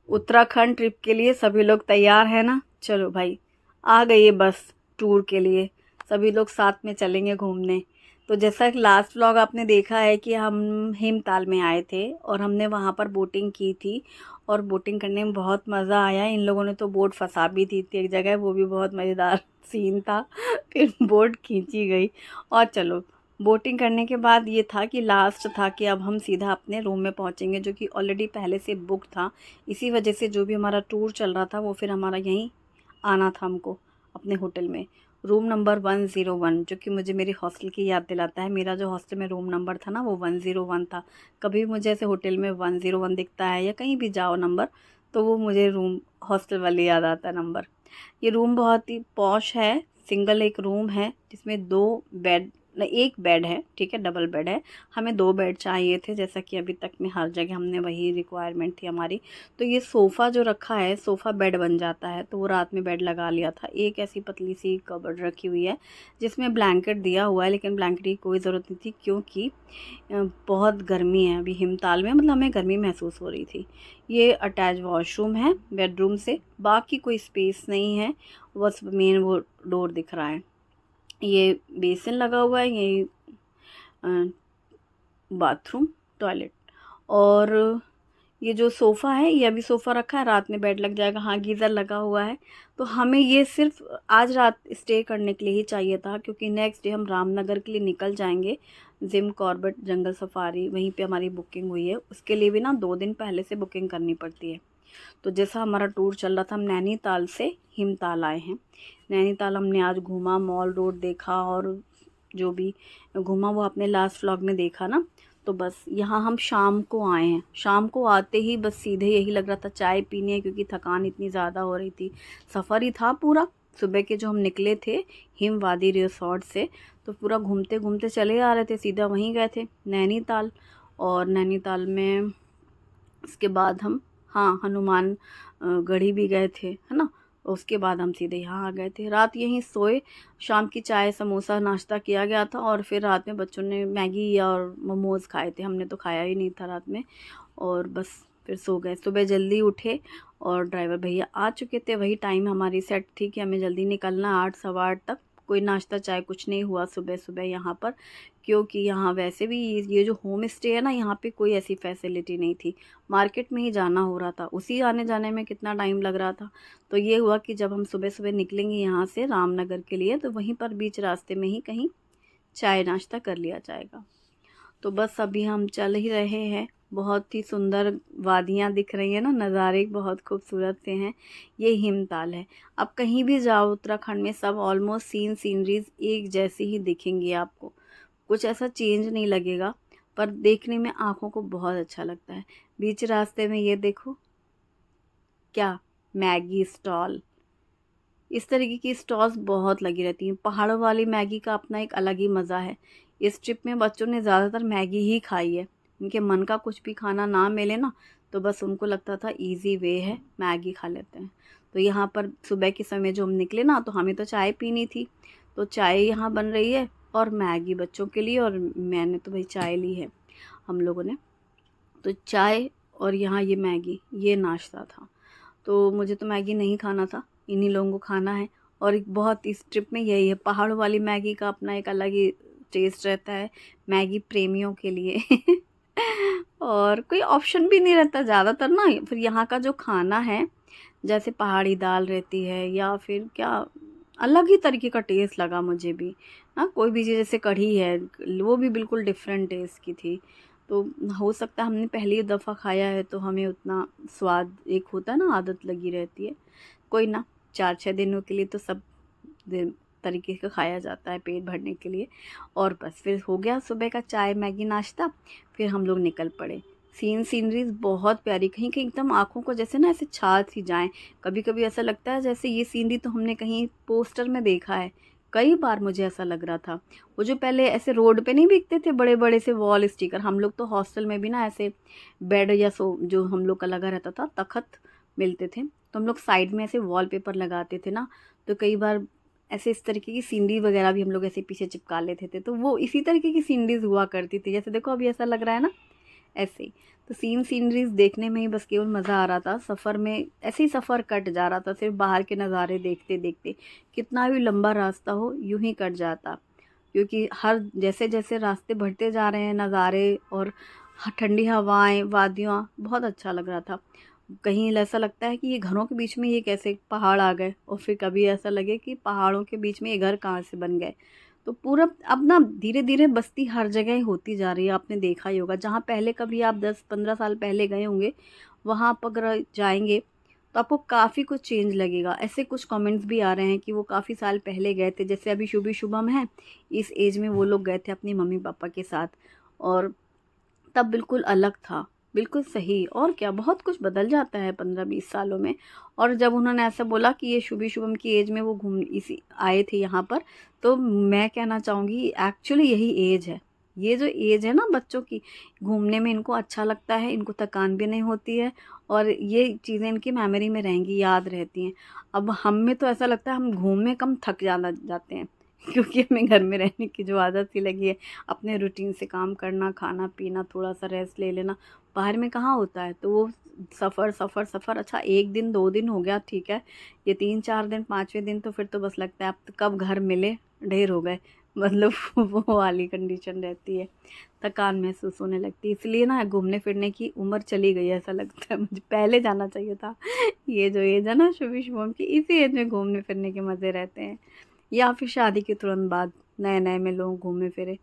Uttarakhand trip के लिए सभी लोग तैयार हैं ना। चलो भाई, आ गई है बस टूर के लिए। सभी लोग साथ में चलेंगे घूमने। तो जैसा कि लास्ट व्लॉग आपने देखा है कि हम हेमताल में आए थे और हमने वहाँ पर बोटिंग की थी और बोटिंग करने में बहुत मज़ा आया। इन लोगों ने तो बोट फंसा भी थी एक जगह, वो भी बहुत मज़ेदार सीन था। फिर बोट खींची गई और चलो, बोटिंग करने के बाद ये था कि लास्ट था कि अब हम सीधा अपने रूम में पहुँचेंगे, जो कि ऑलरेडी पहले से बुक था। इसी वजह से जो भी हमारा टूर चल रहा था वो फिर हमारा यहीं आना था हमको, अपने होटल में। रूम नंबर 101, जो कि मुझे मेरी हॉस्टल की याद दिलाता है। मेरा जो हॉस्टल में रूम नंबर था ना वो 101 था। कभी भी मुझे ऐसे होटल में 101 दिखता है या कहीं भी जाओ नंबर, तो वो मुझे रूम हॉस्टल वाले याद आता है नंबर। ये रूम बहुत ही पॉश है। सिंगल एक रूम है जिसमें दो बेड, एक बेड है, ठीक है, डबल बेड है। हमें दो बेड चाहिए थे, जैसा कि अभी तक में हर जगह हमने वही रिक्वायरमेंट थी हमारी। तो ये सोफ़ा जो रखा है, सोफ़ा बेड बन जाता है, तो वो रात में बेड लगा लिया था। एक ऐसी पतली सी कबर्ड रखी हुई है जिसमें ब्लैंकेट दिया हुआ है, लेकिन ब्लैंकेट की कोई ज़रूरत नहीं थी क्योंकि बहुत गर्मी है अभी हिमताल में, मतलब हमें गर्मी महसूस हो रही थी। ये अटैच वॉशरूम है बेडरूम से, बाकी कोई स्पेस नहीं है, बस मेन वो डोर दिख रहा है। ये बेसिन लगा हुआ है, ये बाथरूम, टॉयलेट। और ये जो सोफ़ा है, ये अभी सोफ़ा रखा है, रात में बेड लग जाएगा। हाँ, गीज़र लगा हुआ है। तो हमें ये सिर्फ आज रात स्टे करने के लिए ही चाहिए था, क्योंकि नेक्स्ट डे हम रामनगर के लिए निकल जाएंगे। जिम कॉर्बेट जंगल सफारी, वहीं पे हमारी बुकिंग हुई है। उसके लिए भी ना 2 दिन पहले से बुकिंग करनी पड़ती है। तो जैसा हमारा टूर चल रहा था, हम नैनीताल से हिमताल आए हैं। नैनीताल हमने आज घूमा, मॉल रोड देखा और जो भी घूमा वो आपने लास्ट व्लॉग में देखा ना। तो बस यहाँ हम शाम को आए हैं। शाम को आते ही बस सीधे यही लग रहा था चाय पीनी है, क्योंकि थकान इतनी ज़्यादा हो रही थी। सफ़र ही था पूरा। सुबह के जो हम निकले थे हिमवादी रिसोर्ट से, तो पूरा घूमते घूमते चले आ रहे थे, सीधा वहीं गए थे नैनीताल। और नैनीताल में उसके बाद हम, हाँ, हनुमान गढ़ी भी गए थे, है ना। उसके बाद हम सीधे यहाँ आ गए थे, रात यहीं सोए। शाम की चाय समोसा नाश्ता किया गया था और फिर रात में बच्चों ने मैगी और मोमोज़ खाए थे, हमने तो खाया ही नहीं था रात में। और बस फिर सो गए। सुबह जल्दी उठे और ड्राइवर भैया आ चुके थे। वही टाइम हमारी सेट थी कि हमें जल्दी निकलना, 8 सवा 8 तक। कोई नाश्ता चाय कुछ नहीं हुआ सुबह सुबह यहाँ पर, क्योंकि यहाँ वैसे भी ये जो होम स्टे है ना, यहाँ पे कोई ऐसी फैसिलिटी नहीं थी। मार्केट में ही जाना हो रहा था, उसी आने जाने में कितना टाइम लग रहा था। तो ये हुआ कि जब हम सुबह सुबह निकलेंगे यहाँ से रामनगर के लिए, तो वहीं पर बीच रास्ते में ही कहीं चाय नाश्ता कर लिया जाएगा। तो बस अभी हम चल ही रहे हैं। बहुत ही सुंदर वादियाँ दिख रही हैं ना, नज़ारे बहुत खूबसूरत से हैं। ये हिमताल है। अब कहीं भी जाओ उत्तराखंड में, सब ऑलमोस्ट सीनरीज एक जैसी ही दिखेंगी आपको। कुछ ऐसा चेंज नहीं लगेगा, पर देखने में आँखों को बहुत अच्छा लगता है। बीच रास्ते में ये देखो, क्या, मैगी स्टॉल। इस तरीके की स्टॉल्स बहुत लगी रहती हैं। पहाड़ों वाली मैगी का अपना एक अलग ही मज़ा है। इस ट्रिप में बच्चों ने ज़्यादातर मैगी ही खाई है। उनके मन का कुछ भी खाना ना मिले ना, तो बस उनको लगता था इजी वे है, मैगी खा लेते हैं। तो यहाँ पर सुबह के समय जो हम निकले ना, तो हमें तो चाय पीनी थी, तो चाय यहाँ बन रही है और मैगी बच्चों के लिए, और मैंने तो भाई चाय ली है हम लोगों ने। तो चाय और यहाँ ये मैगी, ये नाश्ता था। तो मुझे तो मैगी नहीं खाना था, इन्हीं लोगों को खाना है। और एक बहुत इस ट्रिप में यही है, पहाड़ों वाली मैगी का अपना एक अलग ही टेस्ट रहता है मैगी प्रेमियों के लिए। और कोई ऑप्शन भी नहीं रहता ज़्यादातर ना। फिर यहाँ का जो खाना है, जैसे पहाड़ी दाल रहती है या फिर क्या, अलग ही तरीके का टेस्ट लगा मुझे भी। हाँ, कोई भी चीज़, जैसे कढ़ी है, वो भी बिल्कुल डिफरेंट टेस्ट की थी। तो हो सकता है हमने पहली दफ़ा खाया है तो हमें उतना स्वाद, एक होता है ना, आदत लगी रहती है। कोई ना, 4-6 दिनों के लिए तो सब तरीके का खाया जाता है पेट भरने के लिए। और बस फिर हो गया सुबह का चाय मैगी नाश्ता। फिर हम लोग निकल पड़े। सीनरीज बहुत प्यारी, कहीं कहीं एकदम आँखों को जैसे ना ऐसे छा सी जाएँ। कभी कभी ऐसा लगता है जैसे ये सीनरी तो हमने कहीं पोस्टर में देखा है। कई बार मुझे ऐसा लग रहा था। वो जो पहले ऐसे रोड पे नहीं बिकते थे बड़े बड़े से वॉल स्टिकर, हम लोग तो हॉस्टल में भी ना ऐसे बेड या सो जो हम लोग का लगा रहता था तखत मिलते थे, तो हम लोग साइड में ऐसे वॉलपेपर लगाते थे ना। तो कई बार ऐसे इस तरीके की सीनरी वगैरह भी हम लोग ऐसे पीछे चिपका लेते थे, तो वो इसी तरीके की सीनरीज हुआ करती थी। जैसे देखो अभी ऐसा लग रहा है ना, ऐसे ही। तो सीनरीज देखने में ही बस केवल मज़ा आ रहा था। सफ़र में ऐसे ही सफ़र कट जा रहा था, सिर्फ बाहर के नज़ारे देखते देखते। कितना भी लंबा रास्ता हो यूं ही कट जाता, क्योंकि हर जैसे जैसे रास्ते बढ़ते जा रहे हैं नज़ारे और ठंडी हवाएं, वादियाँ, बहुत अच्छा लग रहा था। कहीं ऐसा लगता है कि ये घरों के बीच में ये कैसे पहाड़ आ गए, और फिर कभी ऐसा लगे कि पहाड़ों के बीच में ये घर कहाँ से बन गए। तो पूरा अब ना धीरे धीरे बस्ती हर जगह ही होती जा रही है। आपने देखा ही होगा, जहाँ पहले कभी आप 10-15 साल पहले गए होंगे, वहाँ आप अगर जाएंगे तो आपको काफ़ी कुछ चेंज लगेगा। ऐसे कुछ कमेंट्स भी आ रहे हैं कि वो काफ़ी साल पहले गए थे, जैसे अभी शुभी शुभम है, इस एज में वो लोग गए थे अपनी मम्मी पापा के साथ, और तब बिल्कुल अलग था। बिल्कुल सही, और क्या, बहुत कुछ बदल जाता है 15-20 सालों में। और जब उन्होंने ऐसा बोला कि ये शुभी शुभम की एज में वो घूम इसी आए थे यहाँ पर, तो मैं कहना चाहूँगी एक्चुअली यही एज है। ये जो एज है ना बच्चों की, घूमने में इनको अच्छा लगता है, इनको थकान भी नहीं होती है, और ये चीज़ें इनकी मेमोरी में रहेंगी, याद रहती हैं। अब हम में तो ऐसा लगता है हम घूमने कम थक ज़्यादा जाते हैं क्योंकि हमें घर में रहने की जो आदत सी लगी है, अपने रूटीन से काम करना, खाना पीना, थोड़ा सा रेस्ट ले लेना, बाहर में कहाँ होता है। तो वो सफ़र सफ़र सफ़र, अच्छा 1 दिन 2 दिन हो गया ठीक है, ये 3-4 दिन 5वें दिन तो फिर तो बस लगता है अब तो कब घर मिले, ढेर हो गए, मतलब वो वाली कंडीशन रहती है, थकान महसूस होने लगती है। इसलिए ना घूमने फिरने की उम्र चली गई है, ऐसा लगता है मुझे पहले जाना चाहिए था। ये जो एज है ना शुभी शुभम की, इसी एज में घूमने फिरने के मज़े रहते हैं, या फिर शादी के तुरंत बाद नए नए में लोग घूमे फिरे,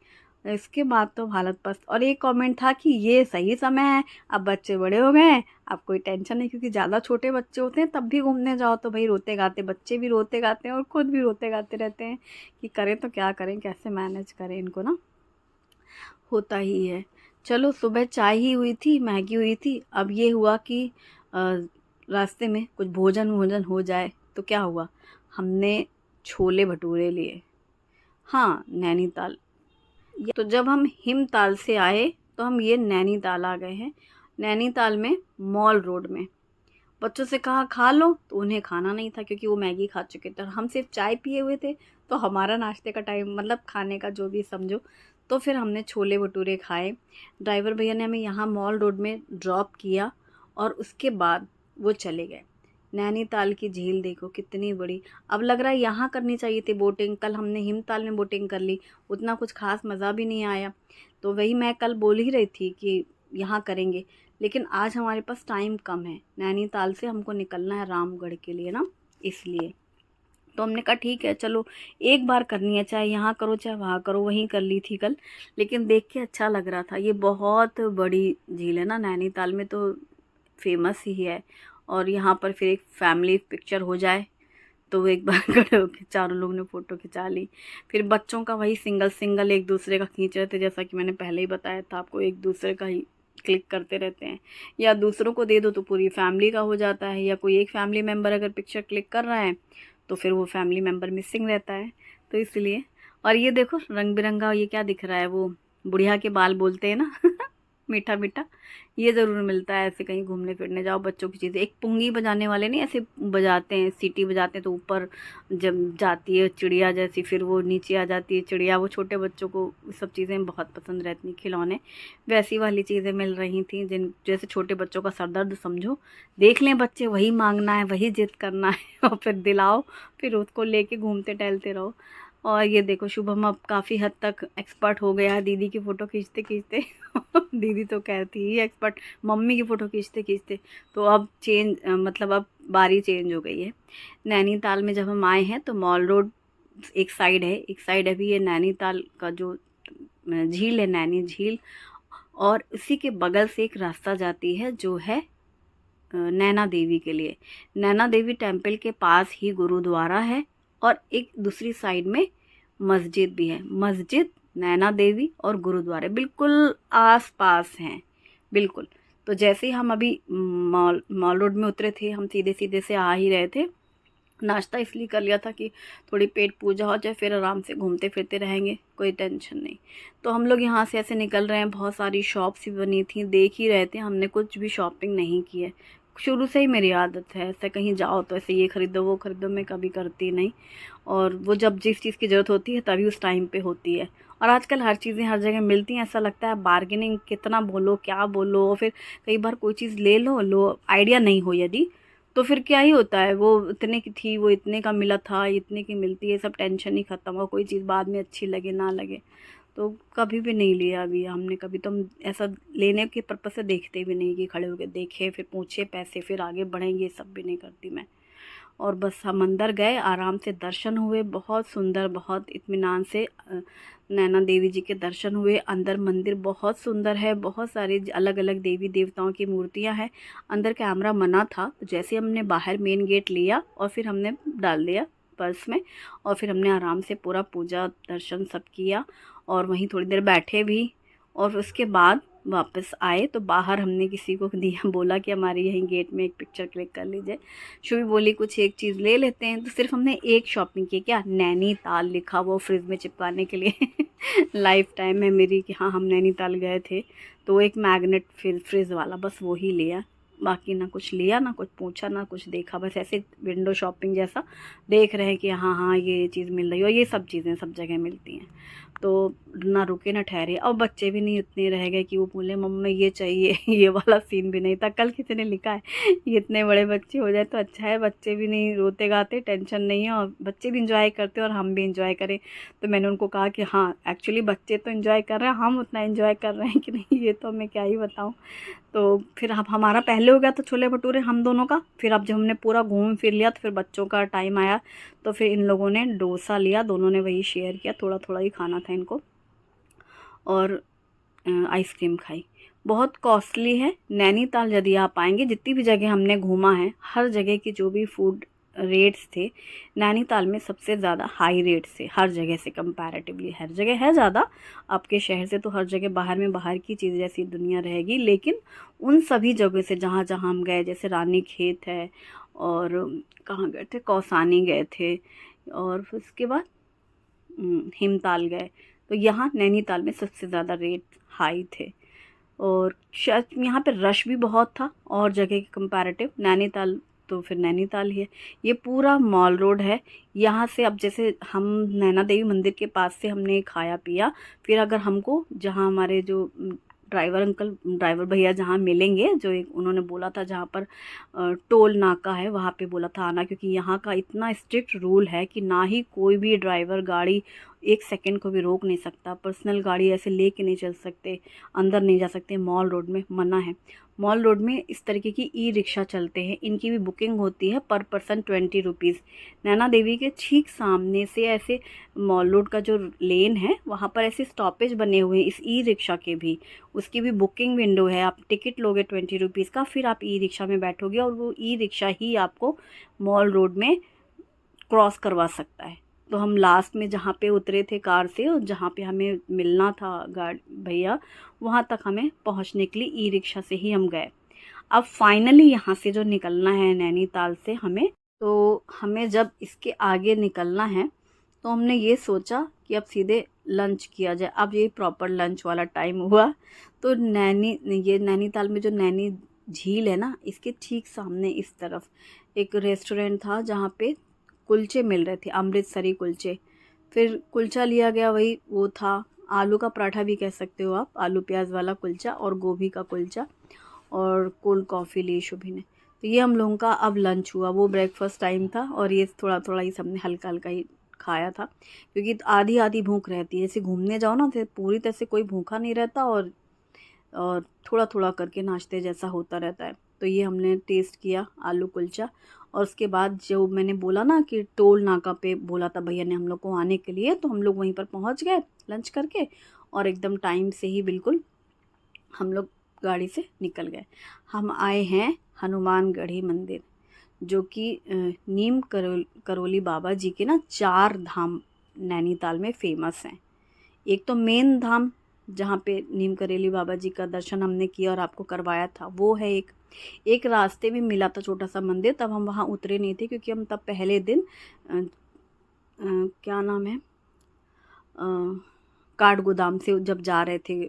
इसके बाद तो हालत पस्त। और एक कमेंट था कि ये सही समय है, अब बच्चे बड़े हो गए हैं, अब कोई टेंशन नहीं, क्योंकि ज़्यादा छोटे बच्चे होते हैं तब भी घूमने जाओ तो भाई रोते गाते, बच्चे भी रोते गाते हैं और खुद भी रोते गाते रहते हैं कि करें तो क्या करें, कैसे मैनेज करें इनको ना, होता ही है। चलो सुबह चाय ही हुई थी, मैगी हुई थी, अब ये हुआ कि रास्ते में कुछ भोजन वोजन हो जाए। तो क्या हुआ, हमने छोले भटूरे लिए, हाँ नैनीताल। तो जब हम हिमताल से आए तो हम ये नैनीताल आ गए हैं। नैनीताल में मॉल रोड में बच्चों से कहा खा लो, तो उन्हें खाना नहीं था क्योंकि वो मैगी खा चुके थे, और हम सिर्फ चाय पिए हुए थे। तो हमारा नाश्ते का टाइम, मतलब खाने का जो भी समझो, तो फिर हमने छोले भटूरे खाए। ड्राइवर भैया ने हमें यहाँ मॉल रोड में ड्रॉप किया और उसके बाद वो चले गए। नैनीताल की झील देखो कितनी बड़ी, अब लग रहा है यहाँ करनी चाहिए थी बोटिंग। कल हमने हिमताल में बोटिंग कर ली, उतना कुछ खास मज़ा भी नहीं आया। तो वही मैं कल बोल ही रही थी कि यहाँ करेंगे, लेकिन आज हमारे पास टाइम कम है। नैनीताल से हमको निकलना है रामगढ़ के लिए ना, इसलिए तो हमने कहा ठीक है चलो एक बार करनी है, चाहे यहाँ करो चाहे वहाँ करो। वहीं कर ली थी कल, लेकिन देख के अच्छा लग रहा था। ये बहुत बड़ी झील है ना नैनीताल में, तो फेमस ही है। और यहाँ पर फिर एक फैमिली पिक्चर हो जाए तो वो एक बार खड़े होकर चारों लोग ने फ़ोटो खिंचा ली। फिर बच्चों का वही सिंगल सिंगल एक दूसरे का खींच रहे थे, जैसा कि मैंने पहले ही बताया था आपको, एक दूसरे का ही क्लिक करते रहते हैं। या दूसरों को दे दो तो पूरी फैमिली का हो जाता है, या कोई एक फैमिली मेम्बर अगर पिक्चर क्लिक कर रहा है तो फिर वो फैमिली मेम्बर मिसिंग रहता है, तो इसलिए। और ये देखो रंग बिरंगा ये क्या दिख रहा है, वो बुढ़िया के बाल बोलते हैं ना मीठा मीठा, ये ज़रूर मिलता है ऐसे कहीं घूमने फिरने जाओ। बच्चों की चीज़ें, एक पुंगी बजाने वाले नहीं ऐसे बजाते हैं, सीटी बजाते हैं तो ऊपर जब जाती है चिड़िया जैसी, फिर वो नीचे आ जाती है चिड़िया। वो छोटे बच्चों को सब चीज़ें बहुत पसंद रहती, खिलौने वैसी वाली चीज़ें मिल रही थी, जिन जैसे छोटे बच्चों का सरदर्द समझो, देख लें बच्चे वही मांगना है, वही जिद करना है और फिर दिलाओ, फिर उसको लेके घूमते टहलते रहो। और ये देखो शुभम अब काफ़ी हद तक एक्सपर्ट हो गया है दीदी की फ़ोटो खींचते खींचते दीदी तो कहती ही एक्सपर्ट, मम्मी की फ़ोटो खींचते खींचते। तो अब मतलब अब बारी चेंज हो गई है। नैनीताल में जब हम आए हैं तो मॉल रोड एक साइड है, एक साइड अभी ये नैनीताल का जो झील है, नैनी झील, और इसी के बगल से एक रास्ता जाती है जो है नैना देवी के लिए। नैना देवी टेम्पल के पास ही गुरुद्वारा है, और एक दूसरी साइड में मस्जिद भी है। मस्जिद, नैना देवी और गुरुद्वारे बिल्कुल आस पास हैं, बिल्कुल। तो जैसे ही हम अभी मॉल रोड में उतरे थे, हम सीधे सीधे से आ ही रहे थे। नाश्ता इसलिए कर लिया था कि थोड़ी पेट पूजा हो जाए, फिर आराम से घूमते फिरते रहेंगे, कोई टेंशन नहीं। तो हम लोग यहाँ से ऐसे निकल रहे हैं, बहुत सारी शॉप्स भी बनी थी, देख ही रहे थे, हमने कुछ भी शॉपिंग नहीं की है शुरू से ही मेरी आदत है, ऐसे कहीं जाओ तो ऐसे ये ख़रीदो वो ख़रीदो, मैं कभी करती नहीं। और वो जब जिस चीज़ की ज़रूरत होती है तभी उस टाइम पे होती है। और आजकल हर चीज़ें हर जगह मिलती हैं, ऐसा लगता है बार्गेनिंग कितना बोलो क्या बोलो। और फिर कई बार कोई चीज़ ले लो आइडिया नहीं हो यदि, तो फिर क्या ही होता है, वो इतने की थी वो इतने का मिला था, इतने की मिलती है, सब टेंशन ही ख़त्म। और कोई चीज़ बाद में अच्छी लगे ना लगे, तो कभी भी नहीं लिया अभी हमने। कभी तो हम ऐसा लेने के पर्पज़ से देखते भी नहीं कि खड़े होकर देखें फिर पूछे पैसे फिर आगे बढ़ेंगे, ये सब भी नहीं करती मैं। और बस हम अंदर गए, आराम से दर्शन हुए, बहुत सुंदर, बहुत इत्मीनान से नैना देवी जी के दर्शन हुए। अंदर मंदिर बहुत सुंदर है, बहुत सारी अलग अलग देवी देवताओं की मूर्तियां हैं। अंदर कैमरा मना था, तो जैसे हमने बाहर मेन गेट लिया और फिर हमने डाल दिया पर्स में, और फिर हमने आराम से पूरा पूजा दर्शन सब किया और वहीं थोड़ी देर बैठे भी। और उसके बाद वापस आए तो बाहर हमने किसी को दिया, बोला कि हमारे यहीं गेट में एक पिक्चर क्लिक कर लीजिए। शुभी बोली कुछ एक चीज़ ले लेते हैं, तो सिर्फ हमने एक शॉपिंग की, क्या नैनीताल लिखा वो फ्रिज में चिपकाने के लिए लाइफ टाइम है मेरी कि हाँ हम नैनीताल गए थे, तो एक मैग्नेट फ्रिज वाला बस वो ही लिया। बाकी ना कुछ लिया, ना कुछ पूछा, ना कुछ देखा, बस ऐसे विंडो शॉपिंग जैसा देख रहे हैं कि हाँ हाँ ये चीज़ मिल रही है। और ये सब चीज़ें सब जगह मिलती हैं, तो ना रुके ना ठहरे। और बच्चे भी नहीं इतने रह गए कि वो बोले मम्मा ये चाहिए ये वाला सीन भी नहीं था। कल किसी ने लिखा है ये इतने बड़े बच्चे हो जाए तो अच्छा है, बच्चे भी नहीं रोते गाते, टेंशन नहीं है, और बच्चे भी इंजॉय करते और हम भी इंजॉय करें। तो मैंने उनको कहा कि हाँ एक्चुअली बच्चे तो इंजॉय कर रहे हैं, हम उतना इंजॉय कर रहे हैं कि नहीं ये तो मैं क्या ही बताऊँ। तो फिर अब हमारा पहले हो गया तो छोले भटूरे हम दोनों का। फिर अब जब हमने पूरा घूम फिर लिया तो फिर बच्चों का टाइम आया, तो फिर इन लोगों ने डोसा लिया, दोनों ने वही शेयर किया, थोड़ा थोड़ा ही खाना था इनको। और आइसक्रीम खाई। बहुत कॉस्टली है नैनीताल। यदि आप आएंगे, जितनी भी जगह हमने घूमा है हर जगह की जो भी फूड रेट्स थे, नैनीताल में सबसे ज़्यादा हाई रेट से, हर जगह से कंपैरेटिवली। हर जगह है ज़्यादा, आपके शहर से तो हर जगह बाहर में बाहर की चीज़ जैसी दुनिया रहेगी, लेकिन उन सभी जगह से जहाँ जहाँ हम गए, जैसे रानी खेत है, और कहाँ गए थे, कौसानी गए थे, और फिर उसके बाद हिमताल गए, तो यहाँ नैनीताल में सबसे ज़्यादा रेट हाई थे। और शायद यहाँ पे रश भी बहुत था और जगह के कंपैरेटिव। नैनीताल तो फिर नैनीताल ही है। ये पूरा मॉल रोड है। यहाँ से अब जैसे हम नैना देवी मंदिर के पास से हमने खाया पिया, फिर अगर हमको जहाँ हमारे जो ड्राइवर भैया जहाँ मिलेंगे, जो एक उन्होंने बोला था जहाँ पर टोल नाका है वहाँ पे बोला था आना, क्योंकि यहाँ का इतना स्ट्रिक्ट रूल है कि ना ही कोई भी ड्राइवर गाड़ी एक सेकंड को भी रोक नहीं सकता। पर्सनल गाड़ी ऐसे लेके नहीं चल सकते, अंदर नहीं जा सकते, मॉल रोड में मना है। मॉल रोड में इस तरीके की ई रिक्शा चलते हैं, इनकी भी बुकिंग होती है पर पर्सन 20 रुपीज़। नैना देवी के ठीक सामने से ऐसे मॉल रोड का जो लेन है वहाँ पर ऐसे स्टॉपेज बने हुए हैं इस ई रिक्शा के भी, उसकी भी बुकिंग विंडो है। आप टिकट लोगे 20 रुपीज़ का, फिर आप ई रिक्शा में बैठोगे और वो ई रिक्शा ही आपको मॉल रोड में क्रॉस करवा सकता है। तो हम लास्ट में जहाँ पे उतरे थे कार से, और जहाँ पे हमें मिलना था गाड़ी भैया, वहाँ तक हमें पहुँचने के लिए ई रिक्शा से ही हम गए। अब फाइनली यहाँ से जो निकलना है नैनीताल से हमें, तो हमें जब इसके आगे निकलना है तो हमने ये सोचा कि अब सीधे लंच किया जाए। अब ये प्रॉपर लंच वाला टाइम हुआ, तो ये नैनीताल में जो नैनी झील है ना, इसके ठीक सामने इस तरफ एक रेस्टोरेंट था जहाँ पे कुलचे मिल रहे थे, अमृतसरी कुलचे। फिर कुलचा लिया गया, वही वो था, आलू का पराठा भी कह सकते हो आप, आलू प्याज वाला कुलचा और गोभी का कुलचा, और कोल्ड कॉफ़ी ली शुभी ने। तो ये हम लोगों का अब लंच हुआ। वो ब्रेकफास्ट टाइम था और ये थोड़ा थोड़ा ही सबने हल्का हल्का ही खाया था, क्योंकि आधी आधी भूख रहती है। ऐसे घूमने जाओ ना तो पूरी तरह से कोई भूखा नहीं रहता, और थोड़ा थोड़ा करके नाश्ते जैसा होता रहता है। तो ये हमने टेस्ट किया आलू कुलचा, और उसके बाद जो मैंने बोला ना कि टोल नाका पे बोला था भैया ने हम लोग को आने के लिए, तो हम लोग वहीं पर पहुंच गए लंच करके, और एकदम टाइम से ही बिल्कुल हम लोग गाड़ी से निकल गए। हम आए हैं हनुमानगढ़ी मंदिर, जो कि करोली बाबा जी के ना 4 धाम नैनीताल में फेमस हैं। एक तो मेन धाम जहाँ पे नीम करेली बाबा जी का दर्शन हमने किया और आपको करवाया था, वो है एक रास्ते में मिला था छोटा सा मंदिर, तब हम वहाँ उतरे नहीं थे क्योंकि हम तब पहले दिन क्या नाम है, काठ गोदाम से जब जा रहे थे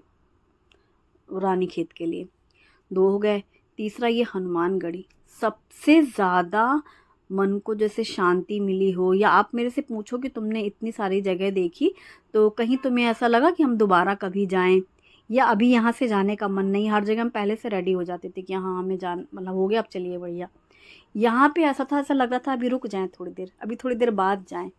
रानी खेत के लिए। 2 हो गए। तीसरा ये हनुमानगढ़ी, सबसे ज़्यादा मन को जैसे शांति मिली हो, या आप मेरे से पूछो कि तुमने इतनी सारी जगह देखी तो कहीं तुम्हें ऐसा लगा कि हम दोबारा कभी जाएं, या अभी यहाँ से जाने का मन नहीं? हर जगह हम पहले से रेडी हो जाते थे कि हाँ हमें जान मतलब हो गया, अब चलिए बढ़िया। यहाँ पे ऐसा था, ऐसा लग रहा था अभी रुक जाएं थोड़ी देर, अभी थोड़ी देर बाद जाएं।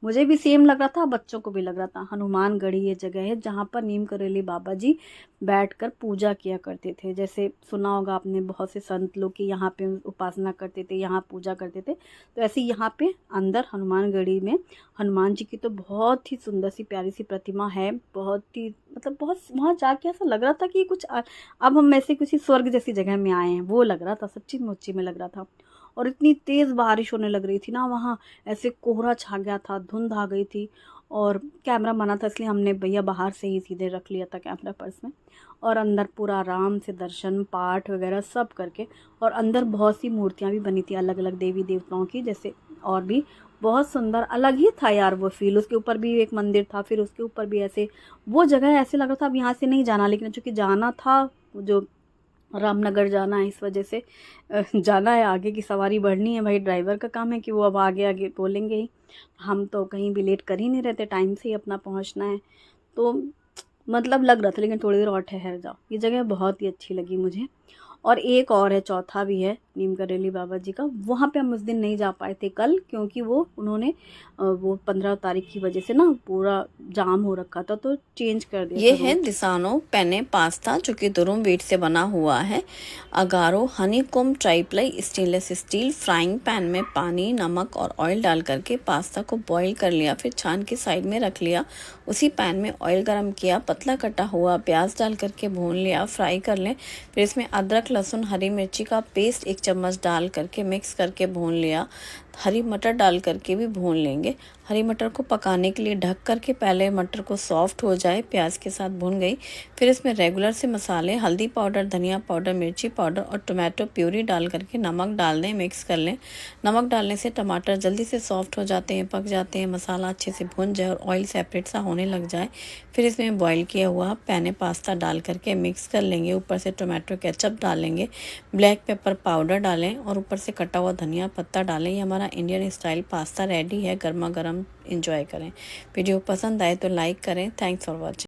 मुझे भी सेम लग रहा था, बच्चों को भी लग रहा था। हनुमानगढ़ी ये जगह है जहाँ पर नीम करोली बाबा जी बैठकर पूजा किया करते थे। जैसे सुना होगा आपने, बहुत से संत लोग कि यहाँ पे उपासना करते थे, यहाँ पूजा करते थे। तो ऐसे यहाँ पे अंदर हनुमानगढ़ी में हनुमान जी की तो बहुत ही सुंदर सी प्यारी सी प्रतिमा है। बहुत ही मतलब बहुत वहाँ जाके ऐसा लग रहा था कि कुछ अब हम ऐसे किसी स्वर्ग जैसी जगह में आए हैं, वो लग रहा था, सच्ची मुच्ची में लग रहा था। और इतनी तेज़ बारिश होने लग रही थी ना वहाँ, ऐसे कोहरा छा गया था, धुंध आ गई थी। और कैमरा मना था, इसलिए हमने भैया बाहर से ही सीधे रख लिया था कैमरा पर्स में। और अंदर पूरा आराम से दर्शन पाठ वगैरह सब करके, और अंदर बहुत सी मूर्तियाँ भी बनी थी अलग अलग देवी देवताओं की, जैसे और भी बहुत सुंदर, अलग ही था यार वो फील। उसके ऊपर भी एक मंदिर था, फिर उसके ऊपर भी ऐसे वो जगह ऐसे लग रहा था अब यहाँ से नहीं जाना, लेकिन चूँकि जाना था, जो रामनगर जाना है इस वजह से जाना है, आगे की सवारी बढ़नी है। भाई ड्राइवर का काम है कि वो अब आगे आगे बोलेंगे ही, हम तो कहीं भी लेट कर ही नहीं रहते, टाइम से ही अपना पहुंचना है। तो मतलब लग रहा था लेकिन थोड़ी देर और ठहर जाओ। ये जगह बहुत ही अच्छी लगी मुझे। और एक और है, चौथा भी है नीम करोली बाबा जी का, वहाँ पे हम उस दिन नहीं जा पाए थे कल, क्योंकि वो उन्होंने वो 15 तारीख की वजह से ना पूरा जाम हो रखा था, तो चेंज कर दिया ये था है रूट। दिसानो पेने पास्ता, जो कि दुरुम व्हीट से बना हुआ है। Agaro हनीकोम tri-ply stainless steel frying pan में पानी, नमक और ऑयल डाल करके पास्ता को बॉईल कर लिया, फिर छान के साइड में रख लिया। उसी पैन में ऑयल गरम किया, पतला कटा हुआ प्याज डाल करके भून लिया, फ्राई कर लें। फिर इसमें अदरक लहसुन हरी मिर्ची का पेस्ट 1 चम्मच डाल करके मिक्स करके भून लिया। हरी मटर डाल करके भी भून लेंगे। हरी मटर को पकाने के लिए ढक करके पहले मटर को सॉफ्ट हो जाए, प्याज के साथ भून गई। फिर इसमें रेगुलर से मसाले, हल्दी पाउडर, धनिया पाउडर, मिर्ची पाउडर और टोमेटो प्यूरी डाल करके नमक डाल दें, मिक्स कर लें। नमक डालने से टमाटर जल्दी से सॉफ्ट हो जाते हैं, पक जाते हैं, मसाला अच्छे से भुन जाए और ऑयल सेपरेट सा होने लग जाए। फिर इसमें बॉईल किया हुआ पैने पास्ता डाल करके मिक्स कर लेंगे। ऊपर से टोमेटो केचप डालेंगे, ब्लैक पेपर पाउडर डालें और ऊपर से कटा हुआ धनिया पत्ता डालें। ये हमारा इंडियन स्टाइल पास्ता रेडी है। गर्मा गर्म एंजॉय करें। वीडियो पसंद आए तो लाइक करें। Thanks for watching.